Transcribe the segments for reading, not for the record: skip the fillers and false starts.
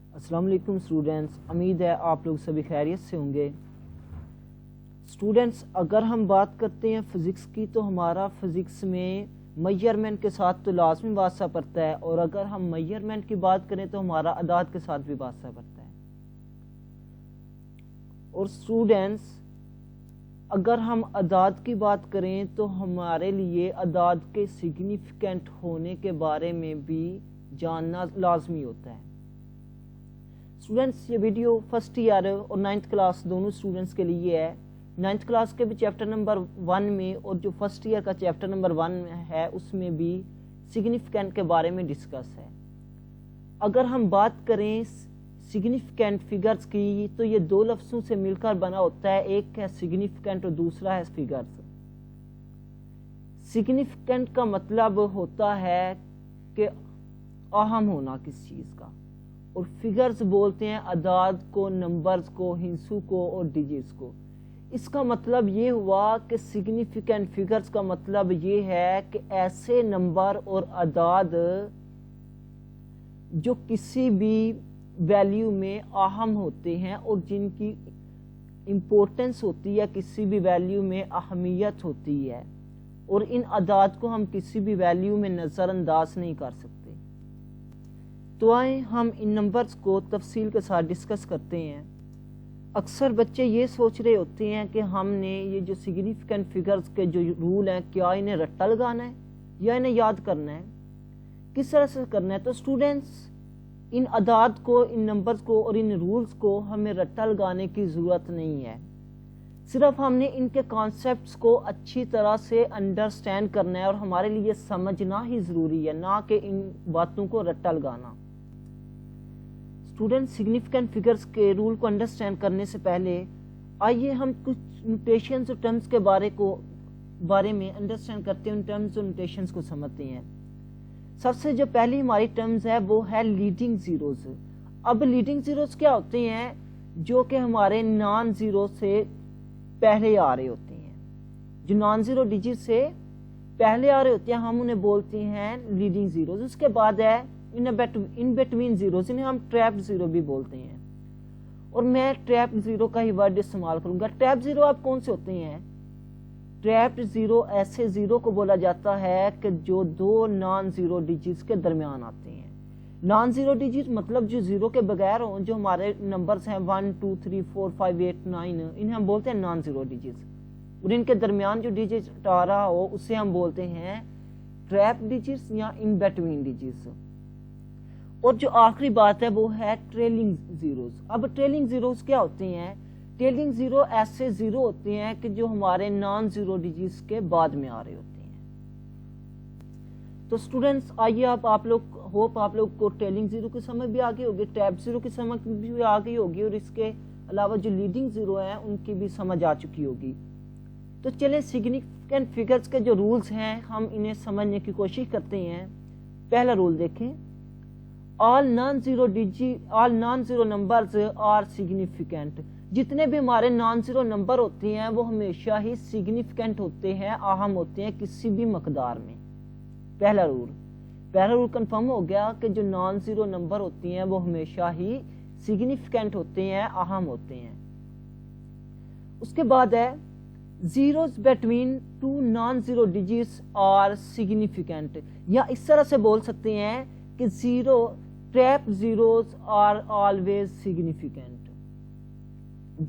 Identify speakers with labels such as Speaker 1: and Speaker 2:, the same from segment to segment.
Speaker 1: السلام علیکم اسٹوڈینٹس، امید ہے آپ لوگ سبھی خیریت سے ہوں گے۔ اسٹوڈینٹس، اگر ہم بات کرتے ہیں فزکس کی تو ہمارا فزکس میں میجرمنٹ کے ساتھ تو لازمی واسطہ پڑتا ہے، اور اگر ہم میجرمنٹ کی بات کریں تو ہمارا اعداد کے ساتھ بھی واسطہ پڑتا ہے۔ اور اسٹوڈینٹس، اگر ہم اعداد کی بات کریں تو ہمارے لیے اعداد کے سگنیفیکنٹ ہونے کے بارے میں بھی جاننا لازمی ہوتا ہے۔ اسٹوڈینٹس، یہ ویڈیو فرسٹ ایئر اور 9th کلاس دونوں اسٹوڈنٹس کے لیے ہے۔ 9th کلاس کے بھی چیپٹر نمبر 1 میں اور جو فرسٹ ایئر کا چیپٹر نمبر 1 ہے اس میں بھی سگنیفیکنٹ کے بارے میں ڈسکس ہے۔ اگر ہم بات کریں سگنیفیکنٹ فگرز کی تو یہ دو لفظوں سے مل کر بنا ہوتا ہے، ایک ہے سگنیفیکنٹ اور دوسرا ہے فگرز۔ سگنیفیکنٹ کا مطلب ہوتا ہے کہ اہم ہونا کس چیز کا، اور فگرز بولتے ہیں اعداد کو، نمبرز کو، ہندسوں کو اور ڈیجٹس کو۔ اس کا مطلب یہ ہوا کہ سگنیفیکنٹ فگرز کا مطلب یہ ہے کہ ایسے نمبر اور اعداد جو کسی بھی ویلیو میں اہم ہوتے ہیں اور جن کی امپورٹنس ہوتی ہے، کسی بھی ویلیو میں اہمیت ہوتی ہے، اور ان اعداد کو ہم کسی بھی ویلیو میں نظر انداز نہیں کر سکتے۔ تو آئیں ہم ان نمبرز کو تفصیل کے ساتھ ڈسکس کرتے ہیں۔ اکثر بچے یہ سوچ رہے ہوتے ہیں کہ ہم نے یہ جو سگنیفیکنٹ فگرز کے جو رول ہیں، کیا انہیں رٹا لگانا ہے یا انہیں یاد کرنا ہے، کس طرح سے کرنا ہے؟ تو اسٹوڈنٹس، ان اعداد کو، ان نمبرز کو اور ان رولز کو ہمیں رٹا لگانے کی ضرورت نہیں ہے، صرف ہم نے ان کے کانسیپٹس کو اچھی طرح سے انڈرسٹینڈ کرنا ہے اور ہمارے لیے سمجھنا ہی ضروری ہے، نہ کہ ان باتوں کو رٹا لگانا۔ اسٹوڈنٹ، سگنیفیکنٹ فگرز کے رول کو انڈرسٹینڈ کرنے سے پہلے آئیے ہم کچھ نوٹیشنز اور ٹرمز کے بارے میں انڈرسٹینڈ کرتے ہیں، ان ٹرمز اور نوٹیشنز کو سمجھتے ہیں۔ سب سے جو پہلی ہماری ٹرمز ہے وہ ہے لیڈنگ زیروز۔ اب لیڈنگ زیروز کیا ہوتے ہیں؟ جو کہ ہمارے نان زیرو سے پہلے آ رہے ہوتے ہیں، جو نان زیرو ڈیجٹ سے پہلے آ رہے ہوتے ہیں ہم انہیں بولتے ہیں لیڈنگ زیروز۔ اس کے بعد ہے ان بٹوین زیروز، انہیں ہم ٹریپ زیرو بھی بولتے ہیں، اور میں ٹریپ زیرو کا ہی ورڈ استعمال کروں گا۔ ٹریپ زیرو اب کون سے ہوتے ہیں؟ ٹریپ زیرو ایسے زیرو کو بولا جاتا ہے کہ جو دو نان زیرو ڈیجٹس کے درمیان آتے ہیں۔ نان زیرو ڈیجٹ مطلب جو زیرو کے بغیر ہوں، جو ہمارے نمبرز ہیں 1 2 3 4 5 8 9، انہیں ہم بولتے ہیں نان زیرو ڈیجٹس، اور ان کے درمیان جو ڈیجٹ آ رہا ہو اسے ہم بولتے ہیں ٹریپ ڈیجٹس یا ان بٹوین ڈیجٹس۔ اور جو آخری بات ہے وہ ہے ٹریلنگ زیروز۔ اب ٹریلنگ زیروز کیا ہوتے ہیں؟ ٹریلنگ زیرو ایسے زیرو ہوتے ہیں کہ جو ہمارے نان زیرو ڈیجٹس کے بعد میں آ رہے ہوتے ہیں۔ تو اسٹوڈنٹس، آئیے آپ لوگ کو ٹریلنگ زیرو کی سمجھ بھی آگئی ہوگی، ٹریپ زیرو کی سمجھ بھی آگئی ہوگی، اور اس کے علاوہ جو لیڈنگ زیرو ہیں ان کی بھی سمجھ آ چکی ہوگی۔ تو چلیں سگنیفیکنٹ فگرز کے جو رولز ہیں ہم انہیں سمجھنے کی کوشش کرتے ہیں۔ پہلا رول دیکھیں، all non-zero numbers are significant۔ جتنے بھی ہمارے نان زیرو نمبر ہوتے ہیں وہ ہمیشہ ہی سگنیفیکنٹ ہوتے ہیں، اہم ہوتے ہیں کسی بھی مقدار میں۔ پہلا رول کنفرم ہو گیا کہ جو نان زیرو نمبر ہوتے ہیں وہ ہمیشہ ہی سگنیفیکنٹ ہوتے ہیں، اہم ہوتے ہیں۔ اس کے بعد ہے zeros between two non-zero digits are significant، یا اس طرح سے بول سکتے ہیں کہ trap zeros are always significant.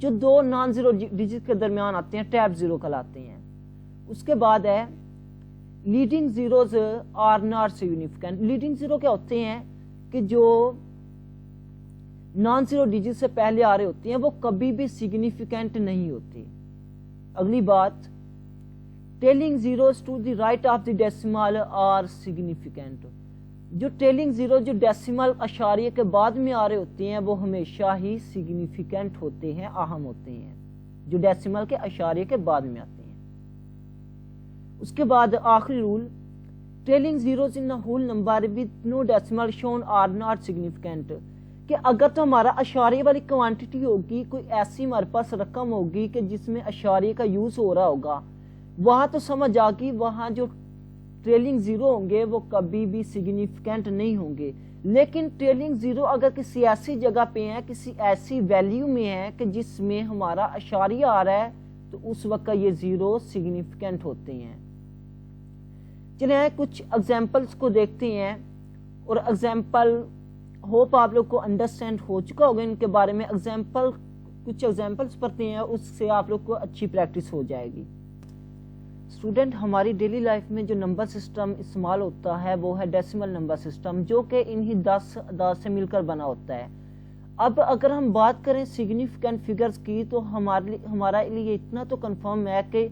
Speaker 1: جو دو نان زیرو ڈیجٹ کے درمیان آتے ہیں ٹریپ زیرو کہلاتے ہیں۔ اس کے بعد ہے leading zeros are not significant. Leading zero کیا ہوتے ہیں؟ کہ جو نان زیرو ڈیجٹ سے پہلے آ رہے ہوتے ہیں وہ کبھی بھی سگنیفیکنٹ نہیں ہوتے۔ اگلی بات، trailing zeros to the right of the decimal are significant. جو ٹیلنگ زیرو جو ڈیسیمل اشاریے کے بعد میں آ رہے ہوتے ہیں وہ ہمیشہ ہی سگنیفیکنٹ ہوتے ہیں، اہم ہوتے ہیں، جو ڈیسیمل کے اشاریے کے بعد میں آتے ہیں۔ اس کے بعد آخری rule, trailing zeros in whole number with no decimal shown are not significant, کہ اگر تو ہمارا اشاریے والی کوانٹٹی ہوگی، کوئی ایسی ہمارے پاس رقم ہوگی کہ جس میں اشاریے کا یوز ہو رہا ہوگا، وہاں تو سمجھ آ گئی، وہاں جو ٹریلنگ زیرو ہوں گے وہ کبھی بھی سگنیفیکنٹ نہیں ہوں گے۔ لیکن ٹریلنگ زیرو اگر کسی ایسی جگہ پہ ہے، کسی ایسی ویلیو میں ہے کہ جس میں ہمارا اشاریہ آ رہا ہے، تو اس وقت یہ زیرو سگنیفیکنٹ ہوتے ہیں۔ چلیں کچھ ایگزامپلس کو دیکھتے ہیں، اور ایگزامپل ہوپ آپ لوگ کو انڈرسٹینڈ ہو چکا ہوگا ان کے بارے میں۔ کچھ ایگزامپلس پڑھتے ہیں، اس سے آپ لوگ کو اچھی پریکٹس ہو جائے گی۔ اسٹوڈنٹ، ہماری ڈیلی لائف میں جو نمبر سسٹم استعمال ہوتا ہے وہ ہے ڈیسیمل نمبر سسٹم، جو کہ انہی 10 اعداد سے مل کر بنا ہوتا ہے۔ اب اگر ہم بات کریں سگنیفیکنٹ فگرز کی، تو ہمارا لیے اتنا تو کنفرم ہے کہ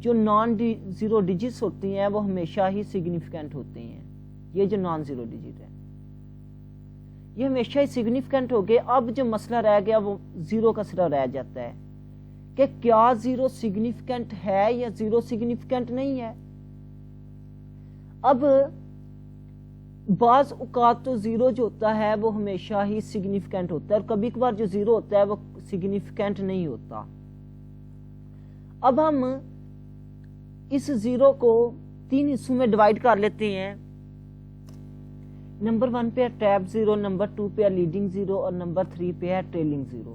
Speaker 1: جو نان زیرو ڈیجٹس ہوتی ہیں وہ ہمیشہ ہی سگنیفیکنٹ ہوتے ہیں۔ یہ جو نان زیرو ڈیجٹ ہے یہ ہمیشہ ہی سگنیفیکنٹ ہو گئے۔ اب جو مسئلہ رہ گیا وہ زیرو کا صرف رہ جاتا ہے کہ کیا زیرو سگنیفیکنٹ ہے یا زیرو سگنیفیکنٹ نہیں ہے۔ اب بعض اوقات تو زیرو جو ہوتا ہے وہ ہمیشہ ہی سگنیفیکنٹ ہوتا ہے، اور کبھی کبھار جو زیرو ہوتا ہے وہ سگنیفیکنٹ نہیں ہوتا۔ اب ہم اس زیرو کو 3 حصوں میں ڈیوائیڈ کر لیتے ہیں۔ نمبر 1 پہ ہے ٹیپ زیرو، نمبر 2 پہ ہے لیڈنگ زیرو، اور نمبر 3 پہ ہے ٹریلنگ زیرو۔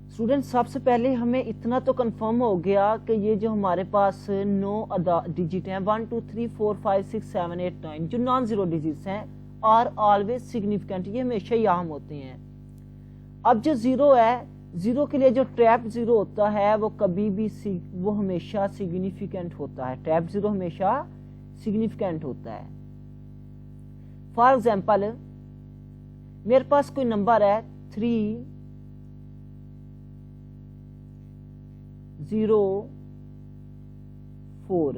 Speaker 1: اسٹوڈنٹ، سب سے پہلے ہمیں اتنا تو کنفرم ہو گیا کہ یہ جو ہمارے پاس 9 ڈیجٹ ہیں 1 2 3 4 5 6 7 8 9 جو نان زیرو ڈیجٹس ہیں آر آلویز سگنیفیکنٹ، یہ ہمیشہ ہی اہم ہوتے ہیں۔ اب جو زیرو ہے، زیرو کے لیے جو ٹریپ زیرو ہوتا ہے وہ کبھی بھی وہ ہمیشہ سگنیفیکنٹ ہوتا ہے۔ ٹریپ زیرو ہمیشہ سگنیفیکنٹ ہوتا ہے۔ فار ایگزامپل، میرے پاس کوئی نمبر ہے 3 0 4،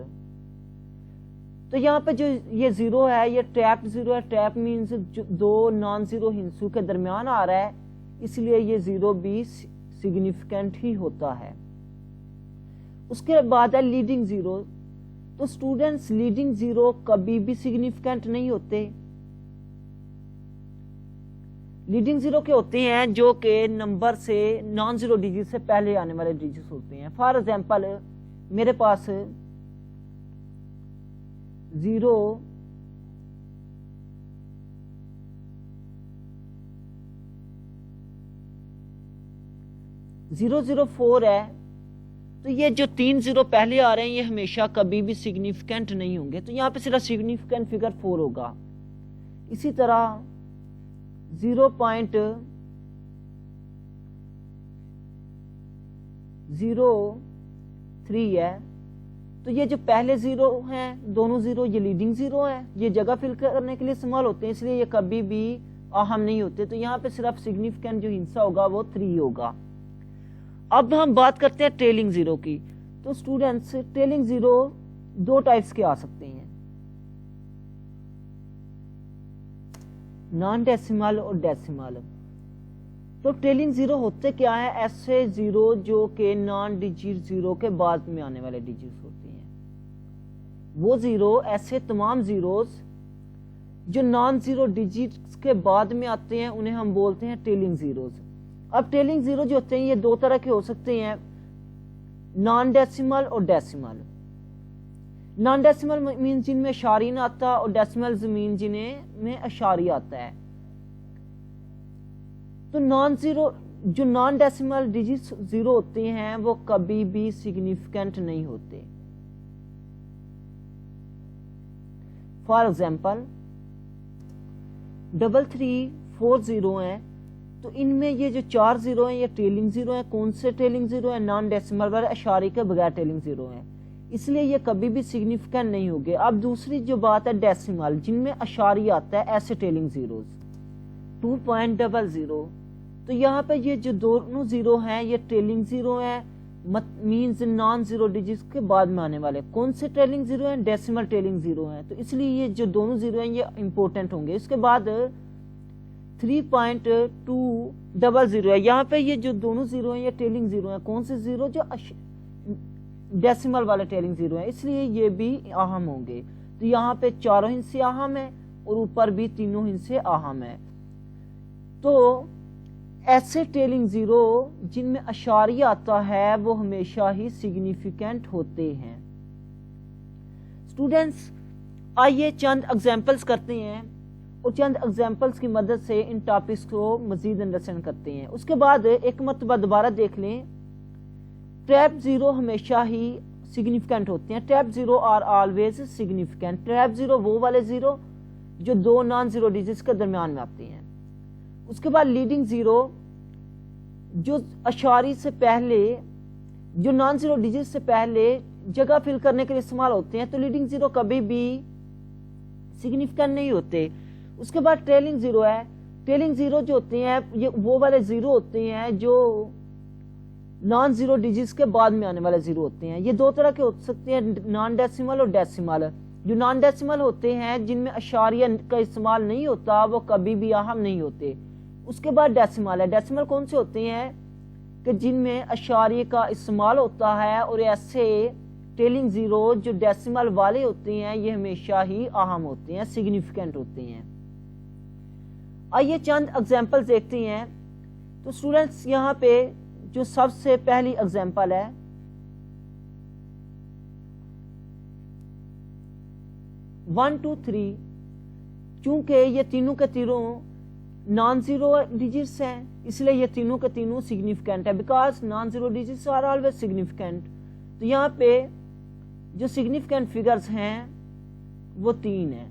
Speaker 1: تو یہاں پہ جو یہ زیرو ہے یہ ٹیپ زیرو ہے۔ ٹیپ مینز دو نان زیرو ہندسوں کے درمیان آ رہا ہے، اس لیے یہ زیرو بھی سگنیفیکنٹ ہی ہوتا ہے۔ اس کے بعد ہے لیڈنگ زیرو۔ تو اسٹوڈنٹس، لیڈنگ زیرو کبھی بھی سگنیفیکنٹ نہیں ہوتے۔ لیڈنگ زیرو کے ہوتے ہیں جو کہ نمبر سے نان زیرو ڈیجٹ سے پہلے آنے والے ڈیجٹس ہوتے ہیں۔ فار ایگزامپل، میرے پاس 0 0 4 ہے، تو یہ جو 3 0 پہلے آ رہے ہیں یہ ہمیشہ کبھی بھی سگنیفیکنٹ نہیں ہوں گے، تو یہاں پہ صرف سگنیفیکنٹ فگر 4 ہوگا۔ اسی طرح 0.03 ہے، تو یہ جو پہلے زیرو ہیں دونوں زیرو یہ لیڈنگ زیرو ہیں، یہ جگہ فل کرنے کے لیے استعمال ہوتے ہیں، اس لیے یہ کبھی بھی اہم نہیں ہوتے، تو یہاں پہ صرف سگنیفیکنٹ جو ہندسہ ہوگا وہ 3 ہوگا۔ اب ہم بات کرتے ہیں ٹریلنگ زیرو کی۔ تو اسٹوڈنٹس، ٹریلنگ زیرو 2 ٹائپس کے آ سکتے ہیں، نان ڈیسیمل اور ڈیسیمل۔ تو ٹریلنگ زیرو ہوتے کیا ہے؟ ایسے زیرو جو کہ نان ڈیجٹ زیرو کے بعد میں آنے والے ڈیجٹس ہوتے ہیں، وہ زیرو، ایسے تمام زیروز جو نان زیرو ڈیجٹس کے بعد میں آتے ہیں انہیں ہم بولتے ہیں ٹریلنگ زیروز۔ اب ٹریلنگ زیرو جو ہوتے ہیں یہ 2 طرح کے ہو سکتے ہیں، نان ڈیسیمل اور ڈیسیمل۔ نان ڈیسیمل مین جن میں اشاریہ نہ آتا، اور ڈیسیمل زمین جنہیں میں اشاریہ آتا ہے۔ تو جو نان ڈیسیمل ڈیجٹس زیرو ہوتے ہیں وہ کبھی بھی سگنیفیکنٹ نہیں ہوتے۔ فار ایگزامپل 3340 ہیں، تو ان میں یہ جو 4 زیرو ہیں یہ ٹریلنگ زیرو ہیں۔ کون سے ٹریلنگ زیرو ہیں؟ نان ڈیسیمل والے اشاریہ کے بغیر ٹریلنگ زیرو ہیں، اس لیے یہ کبھی بھی سگنیفیکنٹ نہیں ہوگے۔ اب دوسری جو بات ہے ڈیسیمل، جن میں اشاریہ آتا ہے، ایسے ٹریلنگ زیروز 2.00، تو یہاں پہ یہ جو دونوں زیرو ہیں یہ ٹریلنگ زیرو ہیں، مینز نان زیرو ڈیجٹس کے بعد میں آنے والے۔ کون سے ٹریلنگ زیرو ہیں؟ ڈیسیمل ٹریلنگ زیرو ہیں، تو اس لیے یہ جو دونوں زیرو ہیں یہ امپورٹنٹ ہوں گے۔ اس کے بعد 3.200 ہے، یہاں پہ یہ جو دونوں زیرو ہیں یہ ٹریلنگ زیرو ہیں۔ کون سے زیرو؟ جو ڈیسیمل والے ٹریلنگ زیرو ہیں، اس لیے یہ بھی اہم ہوں گے۔ تو یہاں پہ 4 ہندسے اہم ہیں اور اوپر بھی 3 ہندسے اہم ہیں۔ تو ایسے ٹریلنگ زیرو جن میں اشاریہ آتا ہے وہ ہمیشہ ہی سگنیفیکنٹ ہوتے ہیں۔ اسٹوڈنٹس، آئیے چند ایگزامپلس کرتے ہیں اور چند ایگزامپلس کی مدد سے ان ٹاپکس کو مزید انڈرسٹینڈ کرتے ہیں. اس کے بعد ایک مرتبہ دوبارہ دیکھ لیں. ٹریپ زیرو ہمیشہ ہی سگنیفیکنٹ ہوتے ہیں. Trap zero are always significant. Trap zero وہ والے زیرو جو دو نان زیرو ڈیجٹس کے درمیان میں آتے ہیں. اس کے بعد لیڈنگ زیرو جو اشاری سے پہلے جو نان زیرو ڈیجٹ سے پہلے جگہ فل کرنے کے لیے استعمال ہوتے ہیں. تو لیڈنگ زیرو کبھی بھی سگنیفیکنٹ نہیں ہوتے. اس کے بعد ٹریلنگ زیرو ہے. ٹریلنگ زیرو جو ہوتے ہیں یہ وہ والے زیرو ہوتے ہیں جو نان زیرو ڈیجٹس کے بعد میں آنے والے زیرو ہوتے ہیں. یہ دو طرح کے ہو سکتے ہیں, نان ڈیسیمل اور ڈیسیمل. جو نان ڈیسیمل ہوتے ہیں جن میں اشاریہ کا استعمال نہیں ہوتا وہ کبھی بھی اہم نہیں ہوتے. اس کے بعد ڈیسیمل ہے. ڈیسیمل کون سے ہوتے ہیں کہ جن میں اشاریہ کا استعمال ہوتا ہے, اور ایسے ٹریلنگ زیرو جو ڈیسیمل والے ہوتے ہیں یہ ہمیشہ ہی اہم ہوتے ہیں, سگنیفیکنٹ ہوتے ہیں. آئیے چند ایگزامپل دیکھتے ہیں. تو اسٹوڈنٹس یہاں پہ جو سب سے پہلی ایگزامپل ہے 1 2 3. چونکہ یہ تینوں کے تینوں نان زیرو ڈیجٹس ہیں اس لیے یہ تینوں کے تینوں سگنیفیکنٹ ہے, because non zero digits are always significant. تو یہاں پہ جو سگنیفیکنٹ فگرز ہیں وہ 3 ہیں.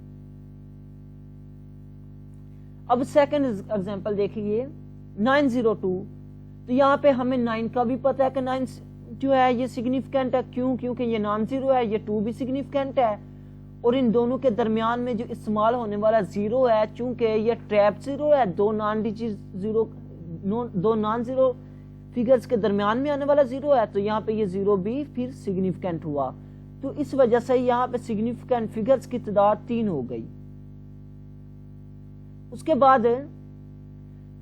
Speaker 1: اب سیکنڈ ایگزامپل دیکھیے 902. تو یہاں پہ ہمیں 9 کا بھی پتہ ہے کہ 9 جو ہے یہ سگنیفیکنٹ ہے. کیوں؟ کیونکہ یہ نان زیرو ہے, یہ 2 بھی سگنیفیکنٹ ہے, اور ان دونوں کے درمیان میں جو استعمال ہونے والا زیرو ہے چونکہ یہ ٹریپ زیرو ہے, دو نان زیرو فگرز کے درمیان میں آنے والا زیرو ہے, تو یہاں پہ یہ زیرو بھی پھر سگنیفیکنٹ ہوا. تو اس وجہ سے یہاں پہ سگنیفیکنٹ فگرز کی تعداد 3 ہو گئی. اس کے بعد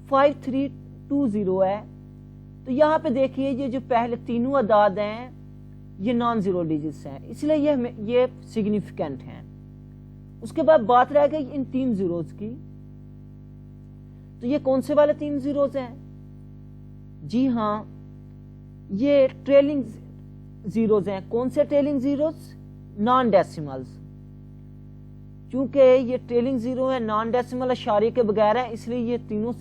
Speaker 1: 5320 ہے. تو یہاں پہ دیکھیے یہ جو پہلے تینوں اعداد ہیں یہ نان زیرو ڈیجٹس ہیں اس لیے یہ سگنیفیکنٹ ہیں. اس کے بعد بات رہ گئی ان 3 زیروز کی. تو یہ کون سے والے 3 زیروز ہیں؟ جی ہاں یہ ٹریلنگ زیروز ہیں. کون سے ٹریلنگ زیروز؟ نان ڈیسیملز. چونکہ یہ ٹریلنگ زیرو ہے, نان ڈیسیمل اشاریہ کے بغیر ہیں, اس لیے یہ تینوں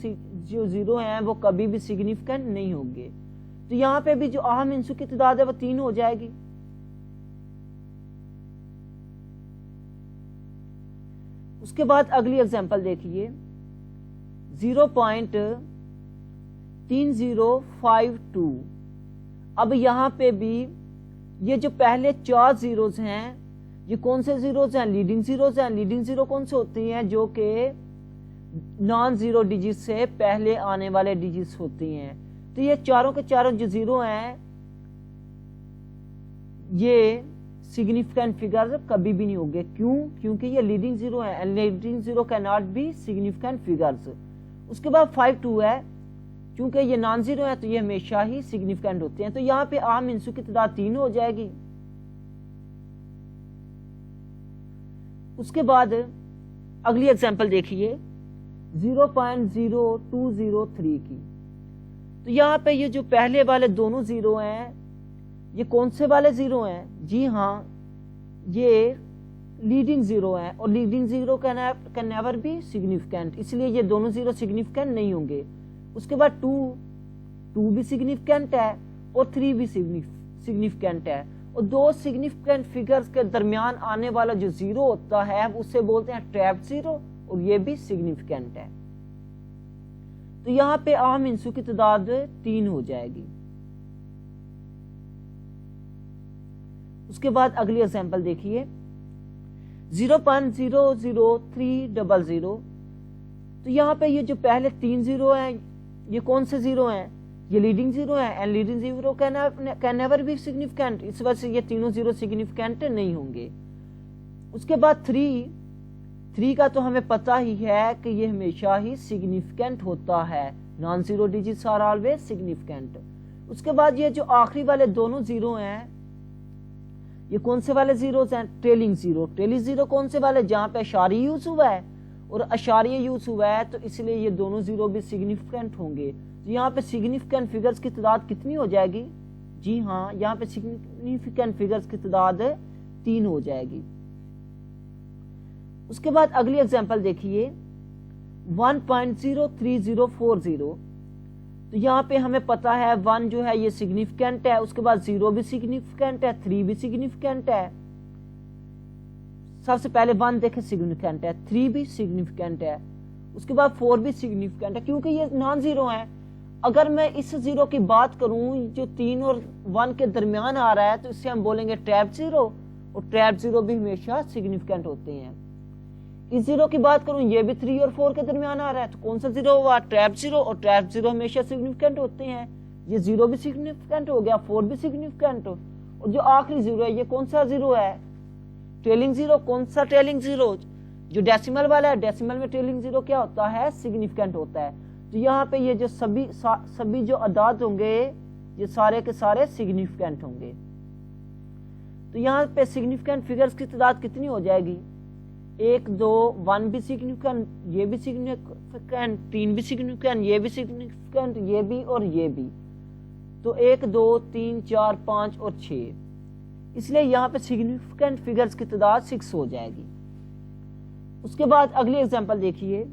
Speaker 1: جو زیرو ہیں وہ کبھی بھی سگنیفیکنٹ نہیں ہوں گے. تو یہاں پہ بھی جو اہم ہندسوں کی تعداد ہے وہ 3 ہو جائے گی. اس کے بعد اگلی ایگزامپل دیکھیے 0.3052. اب یہاں پہ بھی یہ جو پہلے 4 زیروز ہیں یہ کون سے زیروز ہیں؟ لیڈنگ زیروز ہیں. لیڈنگ زیرو کون سے ہوتے ہیں؟ جو کہ نان زیرو ڈیجٹ سے پہلے آنے والے ڈیجٹس ہوتے ہیں. تو یہ چاروں کے چاروں جو زیرو ہیں یہ سگنیفیکنٹ فگرز کبھی بھی نہیں ہوں گے. کیوں؟ کیونکہ یہ لیڈنگ زیرو ہے, اینڈ لیڈنگ زیرو کی ناٹ بھی سگنیفیکنٹ فگرز. اس کے بعد 52 ہے. چونکہ یہ نان زیرو ہے تو یہ ہمیشہ ہی سگنیفیکنٹ ہوتے ہیں. تو یہاں پہ عام ہندسوں کی تعداد 3 ہو جائے گی. اس کے بعد اگلی ایگزامپل دیکھیے 0.0203 کی. تو یہاں پہ یہ جو پہلے والے دونوں زیرو ہیں یہ کون سے والے زیرو ہیں؟ جی ہاں یہ لیڈنگ زیرو ہیں, اور leading zero can never be significant, اس لیے یہ دونوں زیرو سگنیفیکنٹ نہیں ہوں گے. اس کے بعد 2 بھی سگنیفیکنٹ ہے اور 3 بھی سگنیفیکنٹ ہے, اور دو سگنیفیکنٹ فگرز کے درمیان آنے والا جو زیرو ہوتا ہے اسے بولتے ہیں ٹریپ زیرو, اور یہ بھی سگنیفیکنٹ ہے. تو یہاں پہ اہم ہندسوں کی تعداد 3 ہو جائے گی. اس کے بعد اگلی ایگزامپل دیکھیے 0.00300. تو یہاں پہ یہ جو پہلے 3 زیرو ہیں یہ کون سے زیرو ہیں؟ یہ لیڈنگ زیرو ہے, and leading zero can never be significant, اس وجہ سے یہ تینوں زیرو سگنیفیکنٹ نہیں ہوں گے. اس کے بعد 3 کا تو ہمیں پتہ ہی ہے کہ یہ ہمیشہ ہی سگنیفیکنٹ ہوتا ہے, non zero digits are always significant. اس کے بعد یہ جو آخری والے دونوں زیرو ہیں یہ کون سے والے زیروز ہیں؟ Trailing zero. ٹریلنگ زیرو کون سے والے؟ جہاں پہ اشاریہ یوز ہوا ہے, اور اشاریہ یوز ہوا ہے تو اس لیے یہ دونوں زیرو بھی سگنیفیکنٹ ہوں گے. یہاں پہ سگنیفیکنٹ فگرز کی تعداد کتنی ہو جائے گی؟ جی ہاں یہاں پہ سگنیفیکنٹ فگرز کی تعداد 3 ہو جائے گی. اس کے بعد اگلی ایگزامپل دیکھیے 1.03040. تو یہاں پہ ہمیں پتا ہے 1 جو ہے یہ سگنیفیکنٹ ہے, اس کے بعد 0 بھی سگنیفیکنٹ ہے, 3 بھی سگنیفیکنٹ ہے. سب سے پہلے 1 دیکھیں سگنیفیکنٹ ہے, 3 بھی سگنیفیکنٹ ہے, اس کے بعد 4 بھی سگنیفیکنٹ ہے کیونکہ یہ نان زیرو ہیں. اگر میں اس زیرو کی بات کروں جو 3 اور 1 کے درمیان آ رہا ہے تو اس سے ہم بولیں گے ٹریپ زیرو, اور ٹریپ زیرو بھی ہمیشہ سگنیفیکنٹ ہوتے ہیں. اس زیرو کی بات کروں یہ بھی 3 اور 4 کے درمیان آ رہا ہے تو کون سا زیرو ہوا, ٹریپ زیرو, اور ٹریپ زیرو ہمیشہ سگنیفیکنٹ ہوتے ہیں. یہ زیرو بھی سگنیفیکنٹ ہو گیا, 4 بھی سگنیفیکنٹ, اور جو آخری زیرو ہے یہ کون سا زیرو ہے, ٹریلنگ زیرو. کون سا ٹریلنگ زیرو, جو ڈیسیمل والا ہے, ڈیسیمل میں ٹریلنگ زیرو کیا ہوتا ہے, سگنیفیکنٹ ہوتا ہے. تو یہاں پہ یہ جو سبھی جو اعداد ہوں گے یہ سارے کے سارے سگنیفیکنٹ ہوں گے. تو یہاں پہ سگنیفیکنٹ فگرز کی تعداد کتنی ہو جائے گی, 1 2 1 بھی سگنیفیکنٹ, یہ بھی سگنیفیکنٹ, 3 بھی سگنیفیکنٹ, یہ بھی سگنیفیکنٹ, یہ بھی اور یہ بھی. تو 1 2 3 4 5 اور 6, اس لیے یہاں پہ سگنیفیکنٹ فگرز کی تعداد 6 ہو جائے گی. اس کے بعد اگلی ایگزامپل دیکھیے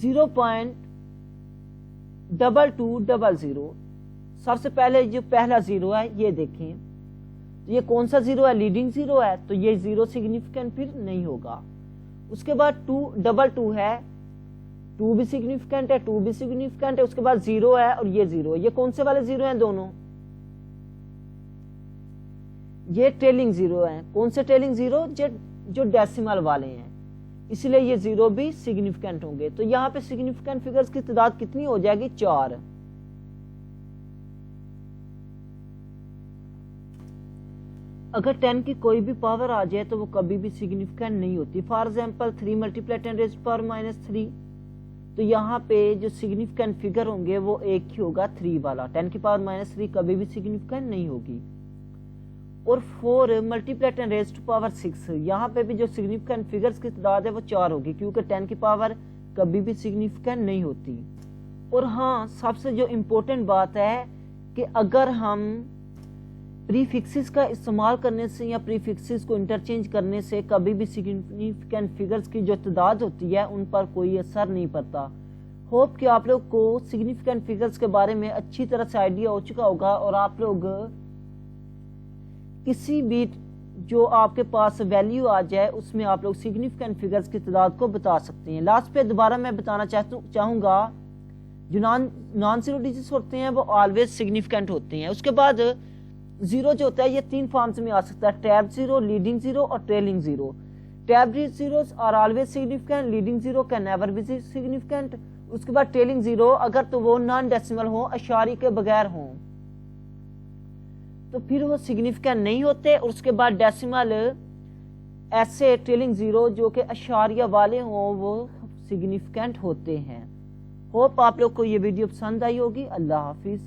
Speaker 1: 0.2200. سب سے پہلے جو پہلا زیرو ہے یہ دیکھیں, یہ کون سا زیرو ہے, لیڈنگ زیرو ہے, تو یہ زیرو سگنیفیکنٹ پھر نہیں ہوگا. اس کے بعد 222 ہے, 2 بھی سگنیفیکنٹ ہے, 2 بھی سگنیفیکنٹ ہے, اس کے بعد 0 ہے اور یہ 0 ہے. یہ کون سے والے زیرو ہیں دونوں, یہ ٹریلنگ زیرو ہیں. کون سے ٹریلنگ زیرو, جو ڈیسیمل والے ہیں, اس لیے یہ 0 بھی سگنیفیکنٹ ہوں گے. تو یہاں پہ سگنیفیکنٹ فگرز کی تعداد کتنی ہو جائے گی, 4. اگر 10 کی کوئی بھی پاور آ جائے تو وہ کبھی بھی سگنیفیکنٹ نہیں ہوتی. For example 3 multiply 10 raised power -3. تو یہاں پہ جو سگنیفیکنٹ فگر ہوں گے وہ ایک ہی ہوگا, 3 والا. 10 کی پاور -3 کبھی بھی سگنیفیکنٹ نہیں ہوگی. اور 4 ملٹیپلائی 10 ریزڈ پاور 6, یہاں پہ بھی جو سگنیفیکنٹ فگرز کی تعداد ہے وہ 4 ہوگی کیونکہ 10 کی پاور کبھی بھی سگنیفیکنٹ نہیں ہوتی. اور ہاں سب سے جو امپورٹنٹ بات ہے کہ اگر ہم پری فکسز کا استعمال کرنے سے یا پری فکسز کو انٹرچینج کرنے سے کبھی بھی سگنیفیکنٹ فگرز کی جو تعداد ہوتی ہے ان پر کوئی اثر نہیں پڑتا. ہوپ کہ آپ لوگ کو سگنیفیکنٹ فگرز کے بارے میں اچھی طرح سے آئیڈیا ہو چکا ہوگا اور آپ لوگ کسی بھی جو آپ کے پاس ویلیو آ جائے اس میں آپ لوگ سگنیفیکنٹ فگرز کی تعداد کو بتا سکتے ہیں. لاسٹ پہ دوبارہ میں بتانا چاہوں گا جو نان زیرو ڈیجٹس ہوتے ہیں وہ آلویز سگنیفیکنٹ ہوتے ہیں. اس کے بعد زیرو جو ہوتا ہے یہ 3 فارمز میں آ سکتا ہے, ٹیپ زیرو, لیڈنگ زیرو اور trailing zero. Tape zeros are always significant, leading zero can never be significant. اس کے بعد ٹریلنگ زیرو اگر تو وہ نان ڈیسیمل ہوں, اشاری کے بغیر ہوں, تو پھر وہ سگنیفیکنٹ نہیں ہوتے. اور اس کے بعد ڈیسیمل ایسے ٹریلنگ زیرو جو کہ اشاریہ والے ہوں وہ سگنیفیکنٹ ہوتے ہیں. ہوپ آپ لوگ کو یہ ویڈیو پسند آئی ہوگی. اللہ حافظ.